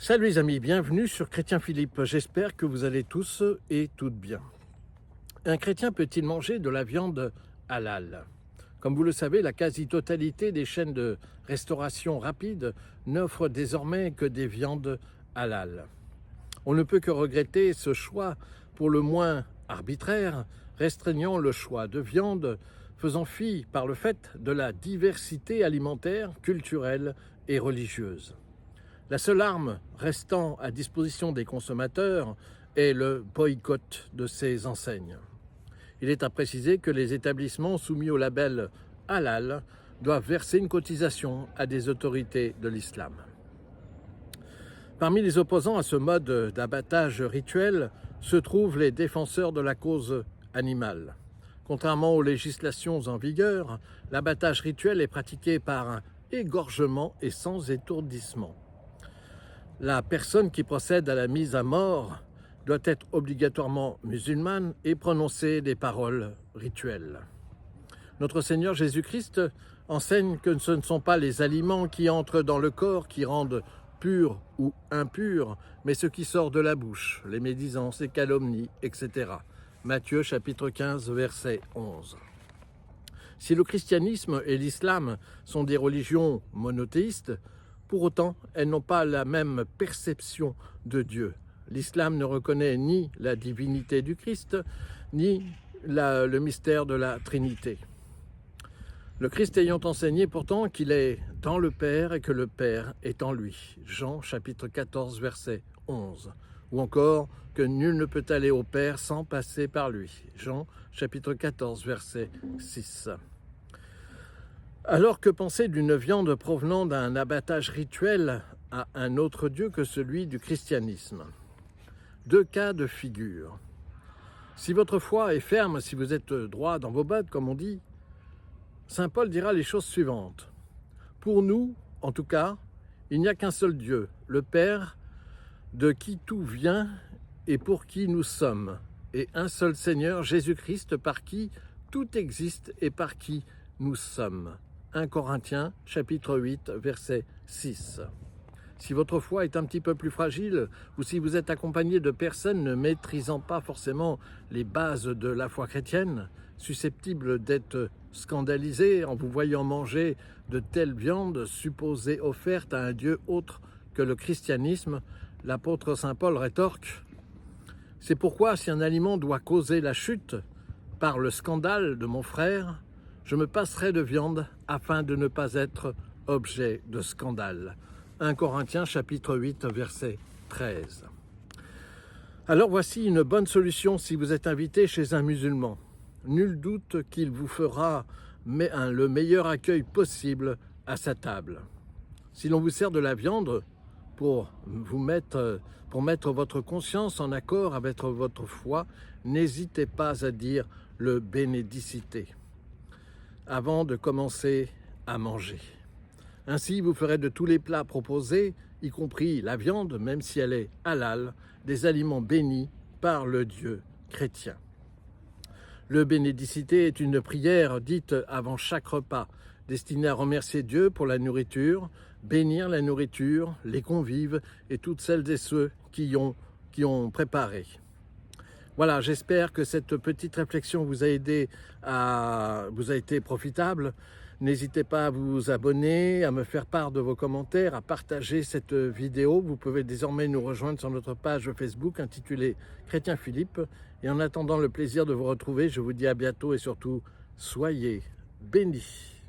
Salut les amis, bienvenue sur Chrétien Philippe. J'espère que vous allez tous et toutes bien. Un chrétien peut-il manger de la viande halal? Comme vous le savez, la quasi-totalité des chaînes de restauration rapide n'offrent désormais que des viandes halal. On ne peut que regretter ce choix pour le moins arbitraire, restreignant le choix de viande, faisant fi par le fait de la diversité alimentaire, culturelle et religieuse. La seule arme restant à disposition des consommateurs est le boycott de ces enseignes. Il est à préciser que les établissements soumis au label halal doivent verser une cotisation à des autorités de l'islam. Parmi les opposants à ce mode d'abattage rituel se trouvent les défenseurs de la cause animale. Contrairement aux législations en vigueur, l'abattage rituel est pratiqué par égorgement et sans étourdissement. La personne qui procède à la mise à mort doit être obligatoirement musulmane et prononcer des paroles rituelles. Notre Seigneur Jésus-Christ enseigne que ce ne sont pas les aliments qui entrent dans le corps qui rendent pur ou impur, mais ce qui sort de la bouche, les médisances, les calomnies, etc. Matthieu chapitre 15, verset 11. Si le christianisme et l'islam sont des religions monothéistes, pour autant, elles n'ont pas la même perception de Dieu. L'islam ne reconnaît ni la divinité du Christ, ni le mystère de la Trinité. Le Christ ayant enseigné pourtant qu'il est dans le Père et que le Père est en lui. Jean chapitre 14, verset 11. Ou encore que nul ne peut aller au Père sans passer par lui. Jean chapitre 14, verset 6. Alors que penser d'une viande provenant d'un abattage rituel à un autre Dieu que celui du christianisme? Deux cas de figure. Si votre foi est ferme, si vous êtes droit dans vos bottes, comme on dit, saint Paul dira les choses suivantes. Pour nous, en tout cas, il n'y a qu'un seul Dieu, le Père, de qui tout vient et pour qui nous sommes, et un seul Seigneur, Jésus-Christ, par qui tout existe et par qui nous sommes. 1 Corinthiens, chapitre 8, verset 6. Si votre foi est un petit peu plus fragile, ou si vous êtes accompagné de personnes ne maîtrisant pas forcément les bases de la foi chrétienne, susceptibles d'être scandalisées en vous voyant manger de telles viandes supposées offertes à un Dieu autre que le christianisme, l'apôtre saint Paul rétorque « C'est pourquoi si un aliment doit causer la chute par le scandale de mon frère, je me passerai de viande afin de ne pas être objet de scandale. » 1 Corinthiens chapitre 8 verset 13. Alors voici une bonne solution si vous êtes invité chez un musulman. Nul doute qu'il vous fera le meilleur accueil possible à sa table. Si l'on vous sert de la viande pour mettre votre conscience en accord avec votre foi, n'hésitez pas à dire le bénédicité avant de commencer à manger. Ainsi, vous ferez de tous les plats proposés, y compris la viande, même si elle est halal, des aliments bénis par le Dieu chrétien. Le bénédicité est une prière dite avant chaque repas, destinée à remercier Dieu pour la nourriture, bénir la nourriture, les convives et toutes celles et ceux qui ont préparé. Voilà, j'espère que cette petite réflexion vous a été profitable. N'hésitez pas à vous abonner, à me faire part de vos commentaires, à partager cette vidéo. Vous pouvez désormais nous rejoindre sur notre page Facebook intitulée Chrétien Philippe. Et en attendant le plaisir de vous retrouver, je vous dis à bientôt et surtout, soyez bénis.